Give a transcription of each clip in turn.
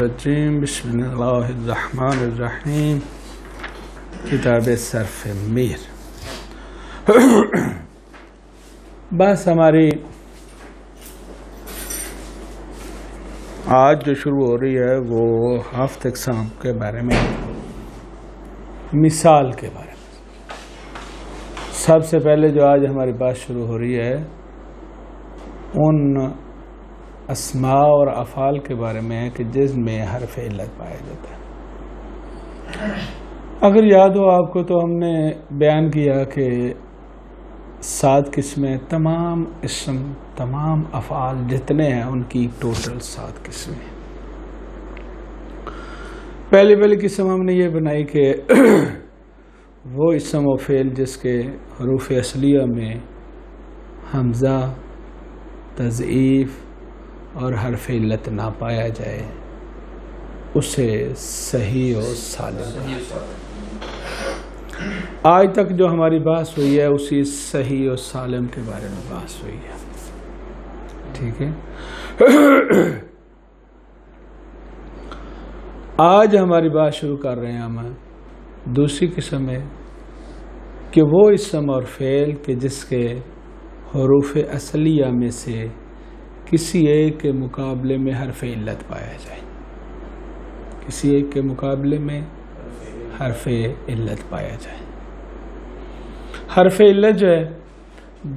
بسم اللہ الرحمن الرحیم کتاب صرف میر۔ بس ہماری آج جو شروع ہو رہی ہے وہ ہفت اقسام کے بارے میں، مثال کے بارے میں۔ سب سے پہلے جو آج ہماری بات شروع ہو رہی ہے ان اسماء اور افعال کے بارے میں ہے کہ جس میں حرف علت پایا جاتا ہے۔ اگر یاد ہو آپ کو تو ہم نے بیان کیا کہ 7 قسمیں، تمام اسم، تمام افعال جتنے ہیں ان کی ٹوٹل 7 قسمیں۔ پہلی قسم ہم نے یہ بنائی کہ وہ اسم و فعل جس کے حروف اصلیہ میں حمزہ، تضعیف اور حرف علت نہ پایا جائے اسے صحیح و سالم۔ آج تک جو ہماری بحث ہوئی ہے اسی صحیح و سالم کے بارے میں بحث ہوئی ہے، ٹھیک ہے۔ آج ہماری بات شروع کر رہے ہیں ہم دوسری قسم ہے کہ وہ اسم اور فعل کہ جس کے حروف اصلیہ میں سے کسی ایک کے مقابلے میں حرف علت پایا جائے، کسی ایک کے مقابلے میں حرف علت پایا جائے۔ حرف علت جو ہے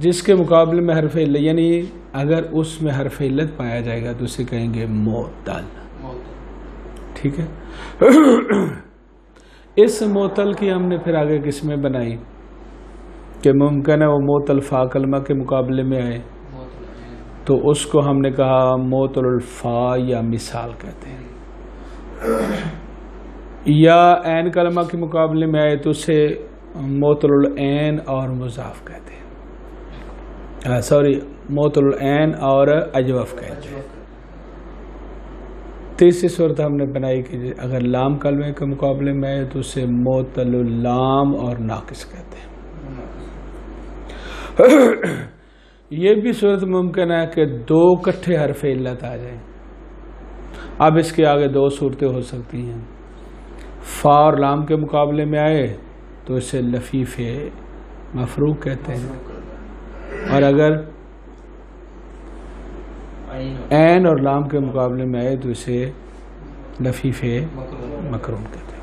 جس کے مقابلے میں حرف علت، یعنی اگر اس میں حرف علت پایا جائے گا تو اسے کہیں گے معتل، ٹھیک ہے۔ اس معتل کی ہم نے پھر آگے قسمیں بنائی کہ ممکن ہے وہ معتل فا کلمہ کے مقابلے میں آئے تو اس کو ہم نے کہا معتل الفا یا مثال کہتے ہیں، یا عین کلمہ کے مقابلے میں آئے تو اسے معتل العین اور مضاف کہتے ہیں، معتل العین اور اجوف کہتے ہیں۔ تیسری صورت ہم نے بنائی کہ اگر لام کلمے کے مقابلے میں آئے تو اسے معتل اللام اور ناقص کہتے ہیں۔ یہ بھی صورت ممکن ہے کہ 2 اکٹھے حرف علت آ جائیں۔ اب اس کے آگے 2 صورتیں ہو سکتی ہیں، فا اور لام کے مقابلے میں آئے تو اسے لفیف مفروق کہتے ہیں، اور اگر عین اور لام کے مقابلے میں آئے تو اسے لفیف مکروم کہتے ہیں۔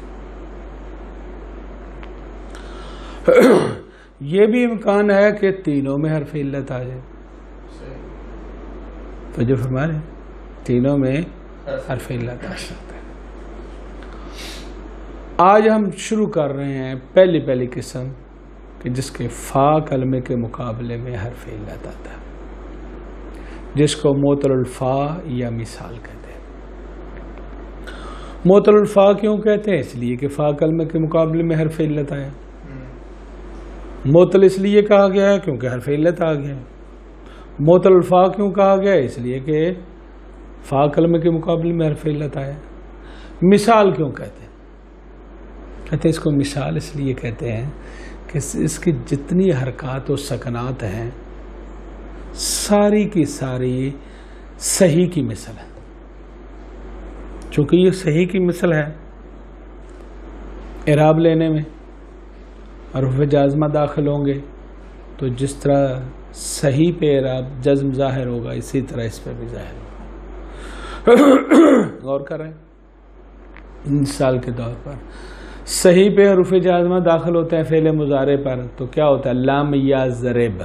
یہ بھی امکان ہے کہ تینوں میں حرف علت آ جائے، تو جو ہمارے تینوں میں حرف علت آ سکتا ہے۔ آج ہم شروع کر رہے ہیں پہلی قسم کہ جس کے فا کلمے کے مقابلے میں حرف علت آتا ہے، جس کو معتل الفا یا مثال کہتے ہیں۔ معتل الفا کیوں کہتے ہیں؟ اس لیے کہ فا کلمے کے مقابلے میں حرف علت آیا۔ معتل اس لیے کہا گیا ہے کیونکہ حرف علت آ گیا ہے۔ معتل الفا کیوں کہا گیا ہے؟ اس لیے کہ فا کلمے کے مقابلے میں حرف علت آیا۔ مثال کیوں کہتے ہیں؟ کہتے ہیں اس کو مثال اس لیے کہتے ہیں کہ اس کی جتنی حرکات و سکنات ہیں ساری کی ساری صحیح کی مثل ہے۔ چونکہ یہ صحیح کی مثل ہے اعراب لینے میں، حروف جازمہ داخل ہوں گے تو جس طرح صحیح پہ اعراب جزم ظاہر ہوگا اسی طرح اس پہ بھی ظاہر ہوگا۔ غور کر رہے ہیں، مثال کے طور پر صحیح پہ حروف جازمہ داخل ہوتے ہیں فعل مضارع پر تو کیا ہوتا ہے؟ لم یا ضرب،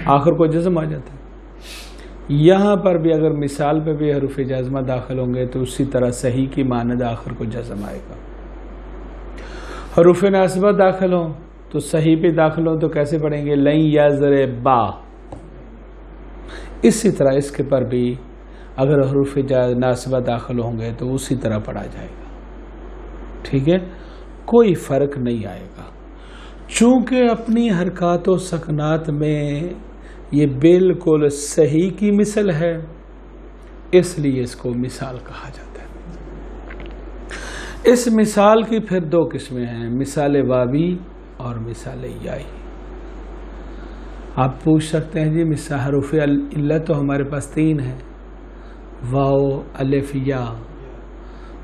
آخر کو جزم آ جاتا ہے۔ یہاں پر بھی اگر مثال پہ بھی حروف جازمہ داخل ہوں گے تو اسی طرح صحیح کی مانند آخر کو جزم آئے گا۔ حروف ناصبہ داخل ہوں تو صحیح پہ داخل ہوں تو کیسے پڑھیں گے؟ لن یضربا۔ اسی طرح اس کے پر بھی اگر حروف ناصبہ داخل ہوں گے تو اسی طرح پڑھا جائے گا، ٹھیک ہے، کوئی فرق نہیں آئے گا۔ چونکہ اپنی حرکات و سکنات میں یہ بالکل صحیح کی مثل ہے اس لیے اس کو مثال کہا جاتا ہے۔ اس مثال کی پھر 2 قسمیں ہیں، مثال واوی اور مثال یائی۔ آپ پوچھ سکتے ہیں جی حروف علت تو ہمارے پاس 3 ہیں، واو الف یا،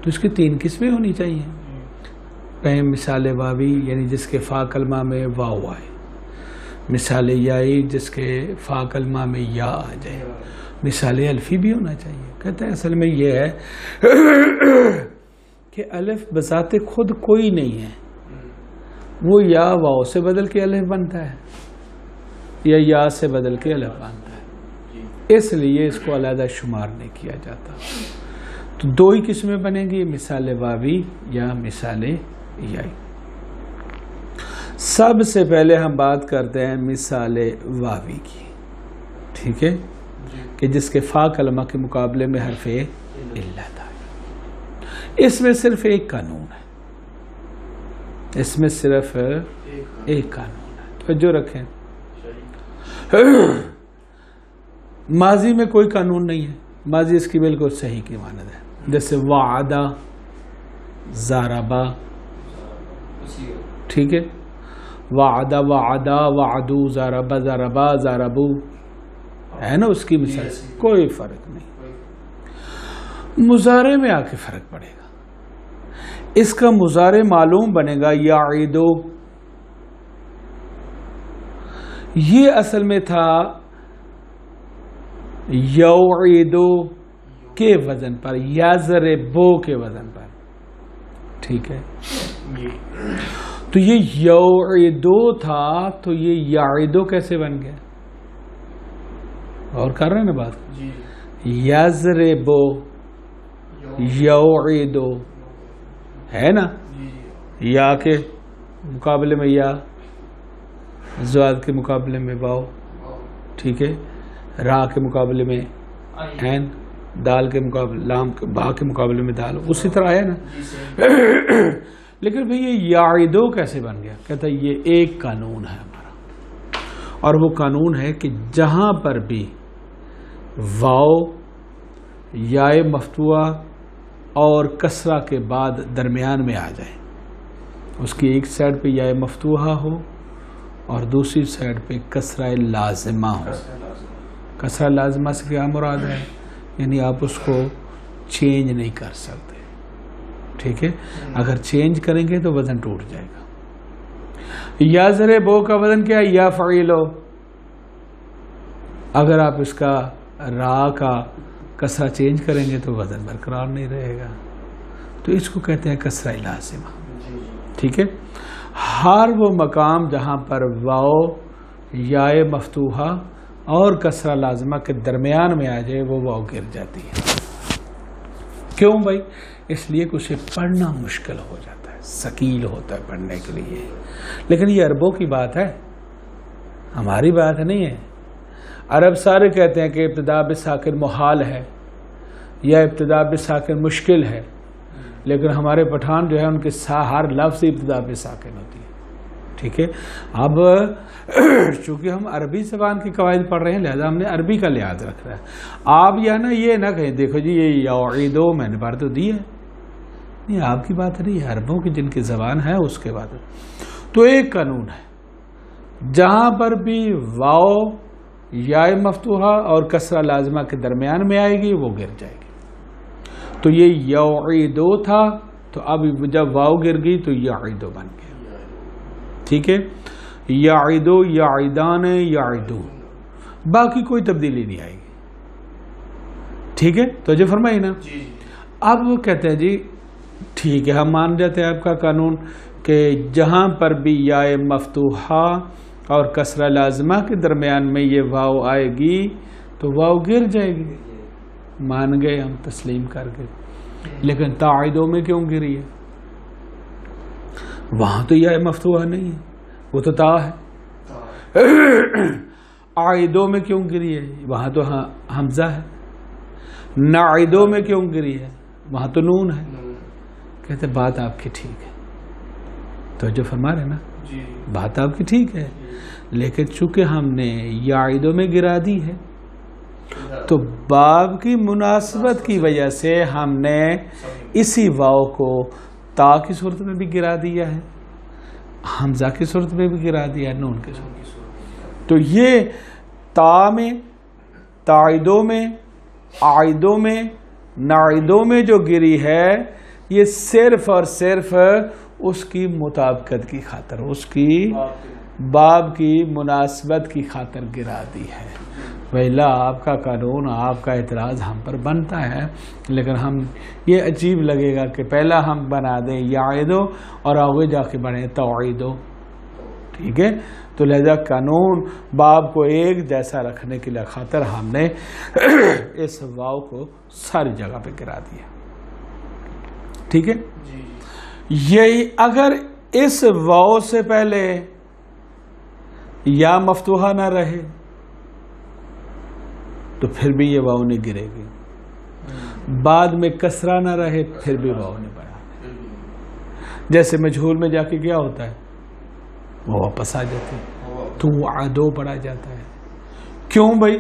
تو اس کی 3 قسمیں ہونی چاہیے. پہلے مثال واوی یعنی جس کے فا کلمہ میں واو آئے، مثال یائی جس کے فا کلمہ میں یا آ جائے، مثال الفی بھی ہونا چاہیے. کہتے ہیں اصل میں یہ ہے کہ الف بذات خود کوئی نہیں ہے، وہ یا واو سے بدل کے الف بنتا ہے یا سے بدل کے الف بنتا ہے، اس لیے اس کو علیحدہ شمار نہیں کیا جاتا. تو 2 ہی قسمیں بنیں گی، مثال واوی یا مثال یائی. سب سے پہلے ہم بات کرتے ہیں مثال واوی کی، ٹھیک ہے، کہ جس کے فا کلمہ کے مقابلے میں حرف علت آئے. اس میں صرف ایک قانون ہے، اس میں صرف ایک قانون ہے، توجہ رکھیں. ماضی میں کوئی قانون نہیں ہے، ماضی اس کی بالکل صحیح کی مانند ہے. جیسے وعدہ، ضربہ، ٹھیک ہے، وعدہ وعدہ وعدو، ضربہ ضربہ ضربو، ہے نا اس کی مثال. کوئی فرق نہیں. مضارع میں آ کے فرق پڑے گا. اس کا مضارع معلوم بنے گا یعیدو، یہ اصل میں تھا یعیدو کے وزن پر، یضربو کے وزن پر، ٹھیک ہے. تو یہ یعیدو تھا، تو یہ یعیدو کیسے بن گیا؟ اور کر رہے ہیں نا بات. یضربو یعیدو ہے نا، یا کے مقابلے میں یا، زواد کے مقابلے میں واو، ٹھیک ہے، را کے مقابلے میں عین، دال کے مقابلے لام، با کے مقابلے میں دال، اسی طرح ہے نا. لیکن بھئی یہ یعیدو کیسے بن گیا؟ کہتا ہے یہ ایک قانون ہے ہمارا، اور وہ قانون ہے کہ جہاں پر بھی واو یائے مفتوحہ اور کسرہ کے بعد درمیان میں آ جائے، اس کی ایک سائڈ پہ یائے مفتوحہ ہو اور دوسری سائڈ پہ کسرہ لازمہ ہو. کسرہ لازمہ سے کیا مراد ہے؟ یعنی آپ اس کو چینج نہیں کر سکتے، ٹھیک ہے. اگر چینج کریں گے تو وزن ٹوٹ جائے گا. یضربو کا وزن کیا ہے؟ یا فعیلو. اگر آپ اس کا را کا کسرہ چینج کریں گے تو وزن برقرار نہیں رہے گا. تو اس کو کہتے ہیں کسرہ لازمہ، ٹھیک ہے. ہر وہ مقام جہاں پر واو یائے مفتوحہ اور کسرہ لازمہ کے درمیان میں آ جائے وہ واو گر جاتی ہے. کیوں بھائی؟ اس لیے کہ اسے پڑھنا مشکل ہو جاتا ہے، ثقیل ہوتا ہے پڑھنے کے لیے. لیکن یہ عربوں کی بات ہے، ہماری بات نہیں ہے. عرب سارے کہتے ہیں کہ ابتدا بساکن محال ہے یا ابتدا بساکن مشکل ہے، لیکن ہمارے پٹھان جو ہے ان کے ہر لفظ ابتدا بساکن ہوتی ہے، ٹھیک ہے. اب چونکہ ہم عربی زبان کی قواعد پڑھ رہے ہیں لہذا ہم نے عربی کا لحاظ رکھ رہا ہے. آپ یہ نہ کہیں دیکھو جی یہ یعیدو میں نے بات تو دی ہے، نہیں آپ کی بات نہیں ہے، عربوں کی جن کی زبان ہے اس کے بات. تو ایک قانون ہے، جہاں پر بھی واو یائے مفتوحہ اور کسرہ لازمہ کے درمیان میں آئے گی وہ گر جائے گی. تو یہ یعیدو تھا، تو اب جب واو گر گئی تو یعیدو بن گیا، ٹھیک ہے. یعیدو یعیدان یعیدون، باقی کوئی تبدیلی نہیں آئے گی، ٹھیک ہے. تو جو فرمائی نا. اب وہ کہتے ہیں جی ٹھیک ہے ہم مان جاتے ہیں آپ کا قانون کہ جہاں پر بھی یائے مفتوحہ اور کسرہ لازمہ کے درمیان میں یہ واو آئے گی تو واو گر جائے گی. مان گئے ہم، تسلیم کر گئے. لیکن تعیدوں میں کیوں گری ہے؟ وہاں تو یائے مفتوحہ نہیں ہے، وہ تو تا ہے. عائدوں میں کیوں گری ہے؟ وہاں تو حمزہ ہے. نعیدوں میں کیوں گری ہے؟ وہاں تو نون ہے. کہتے بات آپ کی ٹھیک ہے، تو جو فرما رہے نا بات آپ کی ٹھیک ہے، لیکن چونکہ ہم نے یعیدوں میں گرا دی ہے تو باب کی مناسبت کی وجہ سے ہم نے اسی واو کو تا کی صورت میں بھی گرا دیا ہے، حمزہ کی صورت میں بھی گرا دیا ہے، نون کی صورت. تو یہ تا میں، تعیدوں میں عائدوں میں ناعدوں میں جو گری ہے یہ صرف اور صرف اس کی مطابقت کی خاطر، اس کی باب کی مناسبت کی خاطر گرا دی ہے. ویلا آپ کا قانون، آپ کا اعتراض ہم پر بنتا ہے، لیکن ہم یہ عجیب لگے گا کہ پہلا ہم بنا دیں یعیدو اور آگے جا کے بنے توعیدو. ٹھیک ہے، تو لہذا قانون باب کو ایک جیسا رکھنے کے لیے خاطر ہم نے اس واو کو ساری جگہ پہ گرا دیا. ٹھیک ہے، یہی اگر اس واو سے پہلے یا مفتوحہ نہ رہے تو پھر بھی یہ واو نہیں گرے گی، بعد میں کسرہ نہ رہے پھر بھی واو نہیں بنا. جیسے مجہول میں جا کے کیا ہوتا ہے، وہ واپس آ جاتی ہے، تو عدو پڑا جاتا ہے. کیوں بھائی؟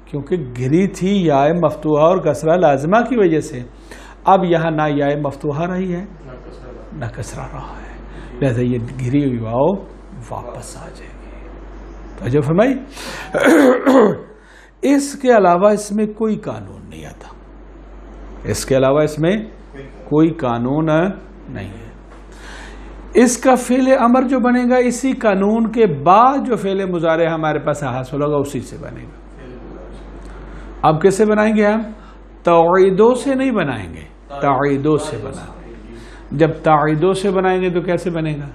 کیونکہ گری تھی یا مفتوحہ اور کسرہ لازمہ کی وجہ سے. اب یہاں نہ یا مفتوحہ رہی ہے نہ کسرہ رہا ہے، لہذا یہ گری ہوئی واو واپس آ جائے گی. توجہ فرمائی. اس کے علاوہ اس میں کوئی قانون نہیں آتا، اس کے علاوہ اس میں کوئی قانون نہیں ہے. اس کا فعل امر جو بنے گا اسی قانون کے بعد جو فعل مضارع ہمارے پاس حاصل ہوگا اسی سے بنے گا. اب کیسے بنائیں گے ہم؟ توعیدوں سے نہیں بنائیں گے، تعیدوں سے بنائیں گے. جب تعیدوں سے بنائیں گے تو کیسے بنے گا؟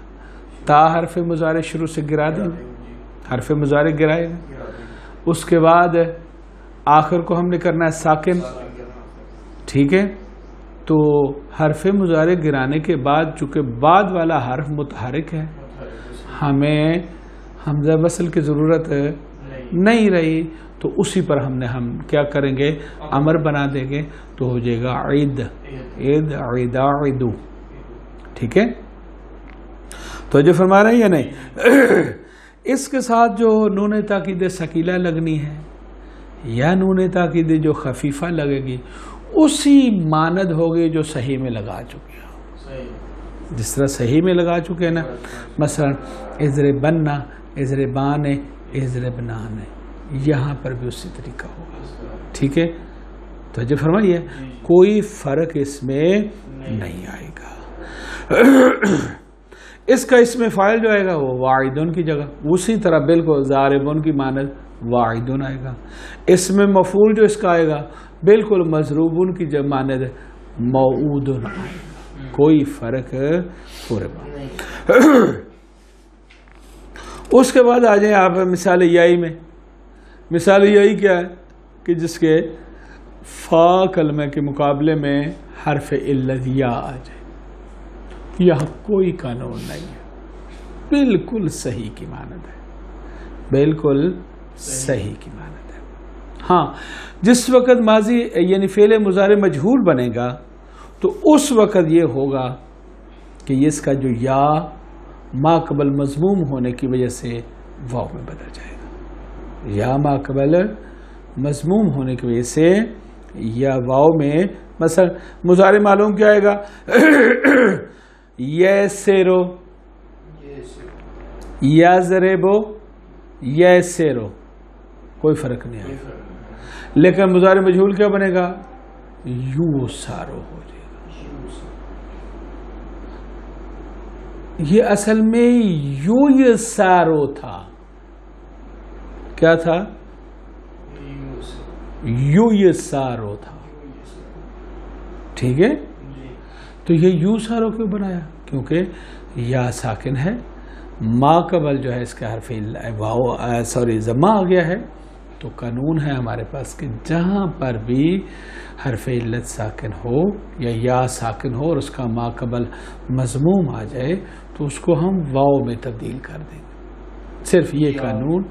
تا حرف مضارع شروع سے گرا دیں گے، حرف مضارع گرائے گا. اس کے بعد آخر کو ہم نے کرنا ہے ساکن. ٹھیک ہے، تو حرف مضارع گرانے کے بعد چونکہ بعد والا حرف متحرک ہے، ہمیں حمزہ وصل کی ضرورت نہیں رہی، تو اسی پر ہم کیا کریں گے؟ امر بنا دیں گے، تو ہو جائے گا عید، عید، عیدا، عیدو. ٹھیک ہے، تو جو فرما رہے ہیں یا نہیں؟ اس کے ساتھ جو نون تاکید ثقیلہ لگنی ہے یا نون تاکید جو خفیفہ لگے گی اسی ماند ہوگی جو صحیح میں لگا چکے ہیں. جس طرح صحیح میں لگا چکے ہیں نا، مثلا اضربنا، اضربان، اضربنان، یہاں پر بھی اسی طریقہ ہوگا. ٹھیک ہے، تو جو فرمائیے کوئی فرق اس میں نہیں آئے گا. اس کا اس میں فاعل جو آئے گا وہ واعدون کی جگہ اسی طرح بالکل ضاربون کی مانند واعدون آئے گا. اس میں مفعول جو اس کا آئے گا بالکل مضروبون کی مانند موعودون آئے گا. کوئی فرق پورے بات. اس کے بعد آ جائیں آپ مثال یائی میں. مثال یائی کیا ہے کہ جس کے فا کلمہ کے مقابلے میں حرف علت یا آ جائے. یہاں کوئی قانون نہیں ہے، بالکل صحیح کی مانند ہے، بالکل صحیح کی مانند ہے. ہاں، جس وقت ماضی یعنی فعل مضارع مجہول بنے گا تو اس وقت یہ ہوگا کہ اس کا جو یا ما قبل مضموم ہونے کی وجہ سے واو میں بدل جائے گا. یا ما قبل مضموم ہونے کی وجہ سے یا واو میں مثلا مضارع معلوم کیا آئے گا؟ یسرو، یضربو، یسرو، کوئی فرق نہیں آئے گا. لیکن مضارع مجہول کیا بنے گا؟ یوسارو ہو جائے گا. یہ اصل میں یوسارو تھا. کیا تھا؟ یوسارو تھا. ٹھیک ہے، تو یہ یوسارو کیوں بنایا؟ کیونکہ یا ساکن ہے، ما قبل جو ہے اس کا حرف ضمہ آ گیا ہے. تو قانون ہے ہمارے پاس کہ جہاں پر بھی حرف علت ساکن ہو یا ساکن ہو اور اس کا ما قبل مضموم آ جائے تو اس کو ہم واو میں تبدیل کر دیں گے. صرف یہ قانون.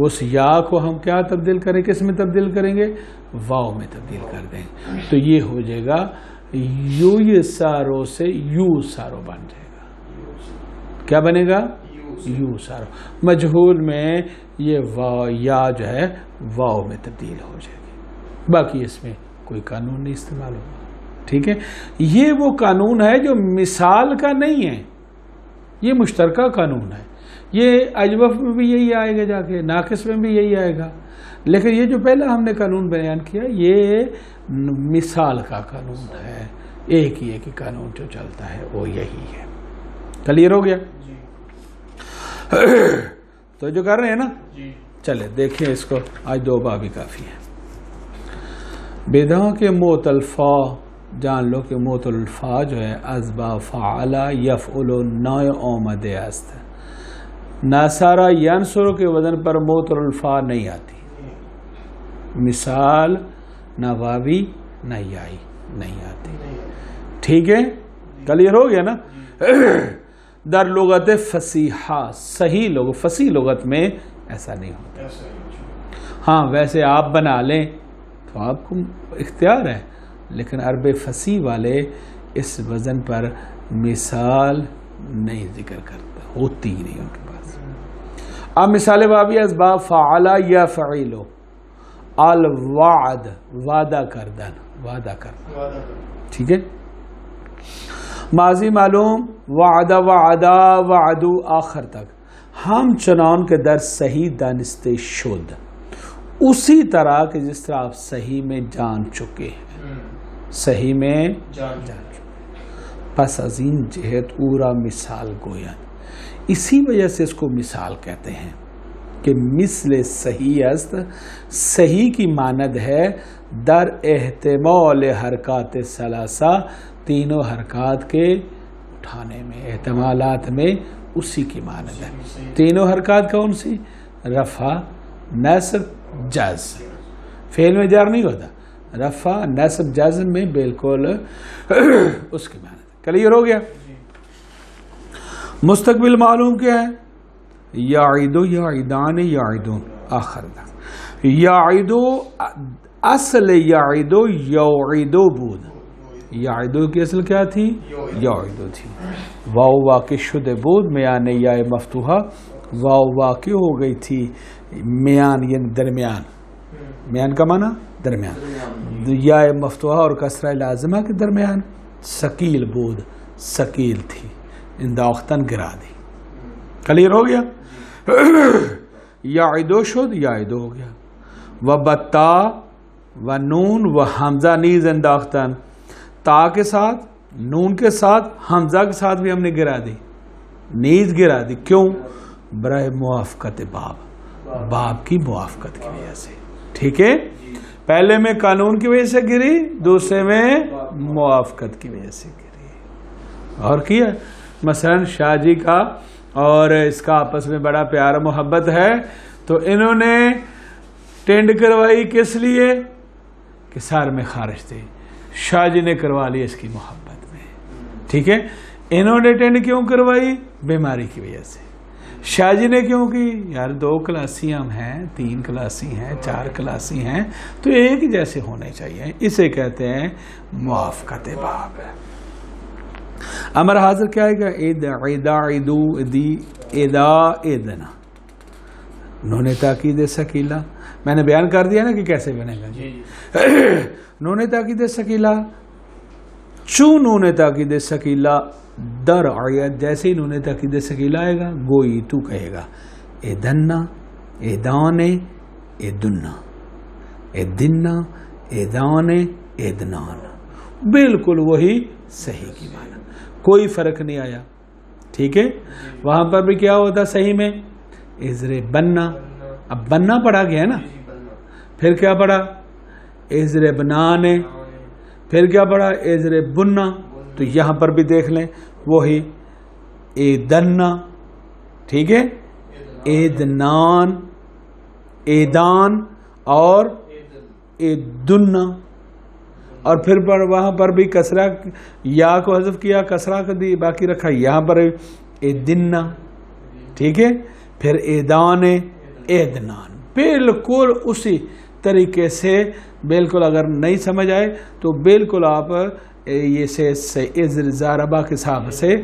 اس یا کو ہم کیا تبدیل کریں، کس میں تبدیل کریں گے؟ واو میں تبدیل کر دیں. تو یہ ہو جائے گا یو سارو سے یو سارو بن جائے گا. کیا بنے گا؟ یو سارو. مجہول میں یہ واو یا جو ہے واو میں تبدیل ہو جائے گی. باقی اس میں کوئی قانون نہیں استعمال ہوگا. ٹھیک ہے، یہ وہ قانون ہے جو مثال کا نہیں ہے، یہ مشترکہ قانون ہے. یہ اجوف میں بھی یہی آئے گا، جا کے ناقص میں بھی یہی آئے گا، لیکن یہ جو پہلا ہم نے قانون بیان کیا یہ مثال کا قانون ہے، ایک ہی قانون جو چلتا ہے وہ یہی ہے۔ کلیئر ہو گیا؟ تو جو کر رہے ہیں نا، چلے دیکھیں اس کو، آج 2 باب ہی کافی ہے۔ بدعا کے معتلفا جان لو کہ معتلفا جو ہے ازبا فعلا یفعل نائے آمده است، ناصارا ینصر کے وزن پر معتلفا نہیں آتی، مثال نہ واوی نہ یائی نہیں آتی، ٹھیک ہے؟ کلیئر ہو گیا نا؟ در لغت فصیحہ صحیح فصیح لغت میں ایسا نہیں ہوتا۔ ہاں ویسے آپ بنا لیں تو آپ کو اختیار ہے، لیکن عرب فصیح والے اس وزن پر مثال نہیں ذکر کرتا، ہوتی ہی نہیں ان کے پاس۔ اب مثال بابی اسباب فعلا یا فعیلو، الوعد وعدہ کردن، ٹھیک ہے؟ ماضی معلوم وعدہ وعدہ وعدو آخر تک، ہم چنان کے در صحیح دانستے شد، اسی طرح کہ جس طرح آپ صحیح میں جان چکے ہیں، صحیح میں جان چکے، پس از این جہت اورا مثال گویند، اسی وجہ سے اس کو مثال کہتے ہیں کہ مثل صحیح است، صحیح کی مانند ہے در احتمال حرکات ثلاثہ، تینوں حرکات کے اٹھانے میں، احتمالات میں اسی کی مانند ہے۔ تینوں حرکات کون سی؟ رفع، نصب، جزم۔ فعل میں جر نہیں ہوتا، رفع نصب جزم میں بالکل اس کی مانند ہے۔ کلیئر ہو گیا؟ مستقبل معلوم کیا ہے؟ یعیدو، یعیدان، یعیدون آخر تک۔ یعیدو اصل یعیدو یعیدو بود، یعیدو کی اصل کیا تھی؟ یعیدو تھی۔ واو واقع شدہ بود میان یا مفتوحہ، واو واقع ہو گئی تھی میان یعنی درمیان، میان کا معنی درمیان، یا مفتوحہ اور کسرہ لازمہ کے درمیان، ثقیل بود ثقیل تھی، انداختن گرا دی۔ کلیئر ہو گیا؟ یعیدو شد، یعیدو ہو گیا۔ و بتا و نون و حمزہ نیز انداختن، تا کے ساتھ، نون کے ساتھ، حمزہ کے ساتھ بھی ہم نے گرا دی، نیز گرا دی۔ کیوں؟ برائے موافقت باب کی موافقت کی وجہ سے، ٹھیک ہے؟ پہلے میں قانون کی وجہ سے گری، دوسرے میں موافقت کی وجہ سے گری۔ اور کیا مثلا شاہ جی کا اور اس کا آپس میں بڑا پیار محبت ہے، تو انہوں نے ٹینڈ کروائی کس لیے؟ کہ سار میں خارج تھی، شاہ جی نے کروا لی اس کی محبت میں، ٹھیک ہے؟ انہوں نے ٹینڈ کیوں کروائی؟ بیماری کی وجہ سے۔ شاہ جی نے کیوں کی؟ یار 2 کلاسی ہم ہیں، 3 کلاسی ہیں، 4 کلاسی ہیں، تو ایک جیسے ہونے چاہیے، اسے کہتے ہیں موافقت باب۔ امر حاضر کیا ہے کہ ادا ادو ادی ادا ادنا، نون تاکید ثقیلہ، میں نے بیان کر دیا نا کہ کیسے بنے گا۔ نون تاکید ثقیلہ، چون نون تاکید ثقیلہ در آیت، جیسے ہی نون تاکید ثقیلہ آئے گا گوئی تو کہے گا ایدنا، ایدان، ایدنا، ایدنا، ایدان، ایدنان، بالکل وہی صحیح کی معنی، کوئی فرق نہیں آیا، ٹھیک ہے؟ وہاں پر بھی کیا ہوتا صحیح میں؟ ازر بننا، اب بننا پڑھا گیا نا، پھر کیا پڑھا؟ ازر بنانے، پھر کیا پڑھا؟ ازر بننا، تو یہاں پر بھی دیکھ لیں وہی ایدنا، ٹھیک ہے؟ ایدنان، ایدان اور ایدنا، اور پھر وہاں پر بھی کسرہ، یا کو حذف کیا، کسرہ کو دی باقی رکھا، یہاں پر ایدنا، ٹھیک ہے؟ پھر ایدان، ایدنان، بالکل اسی طریقے سے، بالکل اگر نہیں سمجھ آئے تو بالکل آپ یہ سے ازر زاربا کے حساب سے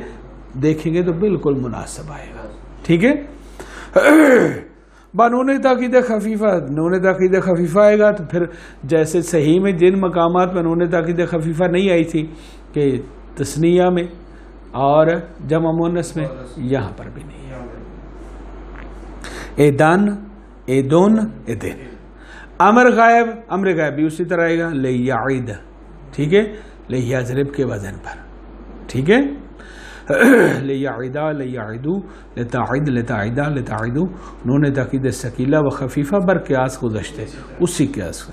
دیکھیں گے تو بالکل مناسب آئے گا، ٹھیک ہے؟ نون تاکید خفیفہ، نون تاکید خفیفہ آئے گا تو پھر جیسے صحیح میں جن مقامات پر نون تاکید خفیفہ نہیں آئی تھی کہ تثنیہ میں اور جمع مؤنث میں، یہاں پر بھی نہیں ہے، ایدن ایدون ایدن. امر غائب بھی اسی طرح آئے گا لیعید, ٹھیک ہے, لیضرب کے وزن پر, ٹھیک ہے. لیعیدا لیعیدو لتعید لتعیدا لتعیدو, نون تاکید ثقیلہ و خفیفہ بر قیاس گزشتے اسی قیاس کا.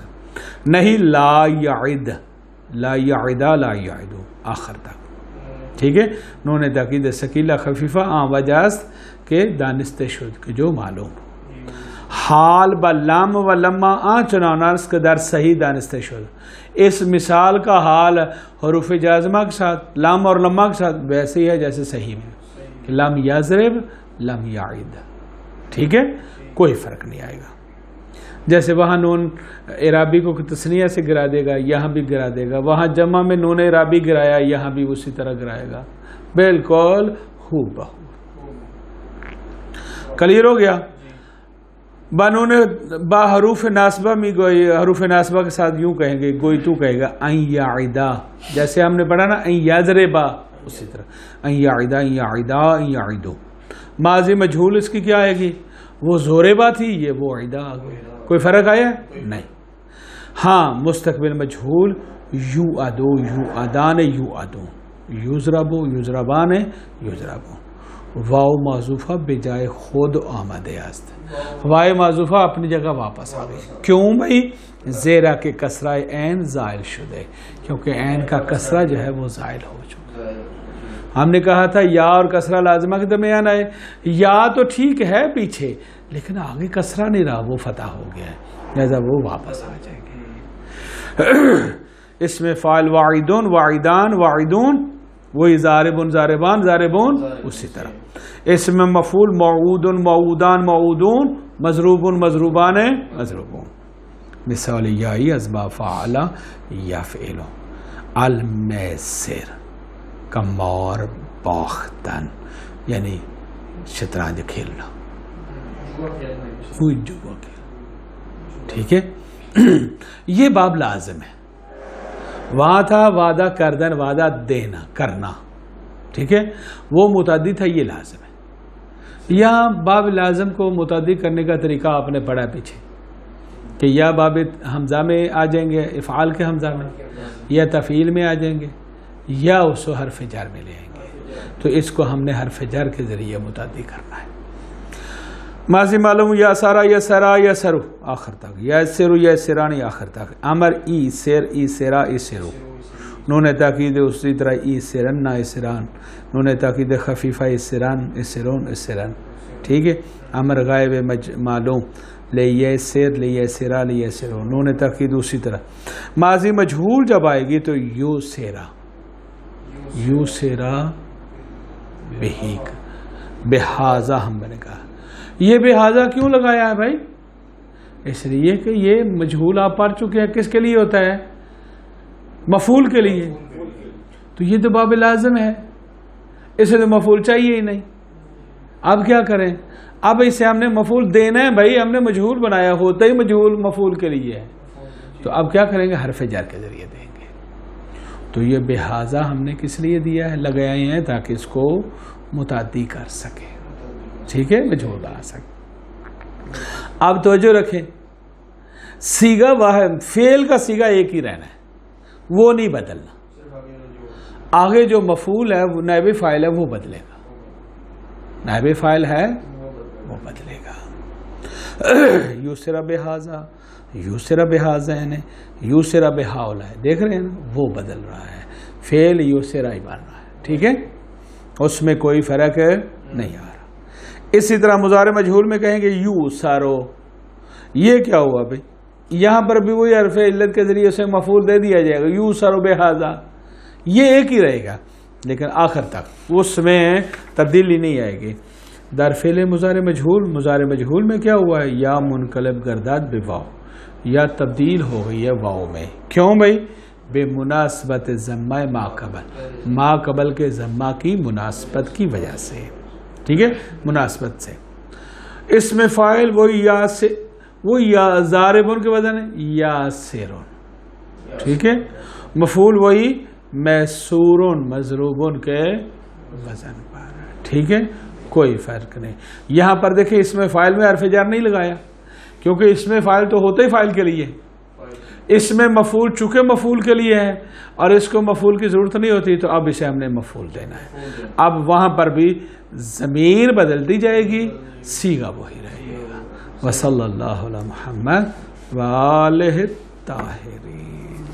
نہیں لا یعید لا یعیدا لا یعیدو آخر تک, ٹھیک ہے. نون تاکید ثقیلہ خفیفہ وجاست کے دانست شد کے جو معلوم. حال با لام و لما چنانس کے در صحیح دانست شد. اس مثال کا حال حروف جازمہ کے ساتھ لام اور لما کے ساتھ ویسے ہی ہے جیسے صحیح میں کہ لم یضرب لم یعید, ٹھیک ہے, کوئی فرق نہیں آئے گا. جیسے وہاں نون اعرابی کو تثنیہ سے گرا دے گا, یہاں بھی گرا دے گا. وہاں جمع میں نون اعرابی گرایا, یہاں بھی اسی طرح گرائے گا, بالکل ہو بہو. کلیئر ہو گیا. بانون با حروف ناسبہ میں گوئی, حروف ناسبہ کے ساتھ یوں کہیں گے, گوئی تو کہے گا ان یعیدا, جیسے ہم نے پڑھا نا ان یضربا, اسی طرح ان یعیدا ان یعیدا ان یعیدو. ماضی مجہول اس کی کیا آئے گی, وہ زوربا تھی, یہ وہ عیدا آ گئی. کوئی فرق آیا نہیں. ہاں مستقبل مجہول یو ادو یو ادان یو ادو, یوزربو یوزربان یوزربو. واو معذوفہ بجائے خود آمد است, واو معذوفہ اپنی جگہ واپس آ گئی. کیوں بھائی؟ زیرہ کے کسرہ عین زائل شدے, کیونکہ عین کا کسرہ جو ہے وہ زائل ہو چکا. ہم نے کہا تھا یا اور کسرہ لازمہ کے درمیان آئے, یا تو ٹھیک ہے پیچھے لیکن آگے کسرہ نہیں رہا, وہ فتح ہو گیا ہے, لہذا وہ واپس آ جائیں گے. اس میں فاعل واعدون واعدان واعدون, وہی زاربون زاربان زاربون اسی طرح. اس میں مفعول موعودن موعودان موعودون مضروبون مضروبان مضروبون. مثال یائی ازبا فعلا یا فعلو المیسر کمار باختن, یعنی شطرنج کھیلنا, ٹھیک ہے. یہ باب لازم ہے. وہاں تھا وعدہ کردن, وعدہ دینا کرنا, ٹھیک ہے, وہ متعدی تھا, یہ لازم ہے. یہاں باب لازم کو متعدی کرنے کا طریقہ آپ نے پڑھا پیچھے کہ یا باب حمزہ میں آ جائیں گے افعال کے حمزہ میں, یا تفعیل میں آ جائیں گے, یا اس کو حرف جر میں لے آئیں گے. تو اس کو ہم نے حرف جر کے ذریعے متعدی کرنا ہے. ماضی معلوم یا سارا یا سرا یا سرو آخر تک, یا سرو یا سرانی آخر تک. امر ای سیر ای سرا ای سرو, نون تاکید اسی طرح ای سرن ای سران, نون تاکید خفیفہ ای سران ای سرون ای سرن, ٹھیک ہے. امر غائب معلوم لیے سیر لیے سرا لیے سرو, نون تاکید اسی طرح. ماضی مجہول جب آئے گی تو یو سیرا یو سیرا بہیک, بہذا ہم نے کہا. یہ بہذا کیوں لگایا ہے بھائی؟ اس لیے کہ یہ مجہول آپ پڑھ چکے ہیں, کس کے لیے ہوتا ہے؟ مفعول کے لیے. تو یہ تو باب لازم ہے, اسے تو مفعول چاہیے ہی نہیں. اب کیا کریں؟ اب اسے ہم نے مفعول دینا ہے بھائی, ہم نے مجہول بنایا, ہوتا ہی مجہول مفعول کے لیے ہے. تو اب کیا کریں گے؟ حرف جر کے ذریعے دیں گے. تو یہ بہذا ہم نے کس لیے دیا ہے, لگائے ہیں تاکہ اس کو متعدی کر سکے, ٹھیک ہے, مجہول بنا سکے. اب توجہ رکھیں, سیگا واحد, فعل کا سیگا ایک ہی رہنا ہے, وہ نہیں بدلنا. آگے جو مفعول ہے وہ نائب فاعل ہے, وہ بدلے گا. نائب فاعل ہے وہ بدلے گا. یوسرا بہذا یوسرا بہذین یوسرا بہاؤلا, دیکھ رہے ہیں نا, وہ بدل رہا ہے. فعل یوسرا ہی بن رہا ہے, ٹھیک ہے, اس میں کوئی فرق نہیں آ رہا. اسی طرح مضارع مجہول میں کہیں گے یو سارو, یہ کیا ہوا بھائی؟ یہاں پر بھی وہی حرف علت کے ذریعے سے مفعول دے دیا جائے گا, یو سارو بہذا, یہ ایک ہی رہے گا لیکن آخر تک اس میں تبدیلی نہیں آئے گی. در فعل مضارع مجہول, مضارع مجہول میں کیا ہوا ہے؟ یا منقلب گرداد بواو, یا تبدیل ہو گئی ہے واو میں. کیوں بھائی؟ بے مناسبت ضمہ ما قبل, ما قبل کے ضمہ کی مناسبت کی وجہ سے, ٹھیک ہے, مناسبت سے. اس میں فاعل وہی یا سے, وہ یا ضاربون کے وزن ہے یا سیرون, ٹھیک ہے. مفعول وہی محصورون مضروبون کے وزن پر, ٹھیک ہے, کوئی فرق نہیں. یہاں پر دیکھیں اس میں فاعل میں حرف جر نہیں لگایا کیونکہ اس میں فاعل تو ہوتا ہی فاعل کے لیے. اس میں مفعول چونکہ مفعول کے لیے ہے اور اس کو مفعول کی ضرورت نہیں ہوتی تو اب اسے ہم نے مفعول دینا ہے. اب وہاں پر بھی ضمیر بدل دی جائے گی, صیغہ وہی رہے گا. وصلی اللہ علی محمد وآلہ الطاہرین.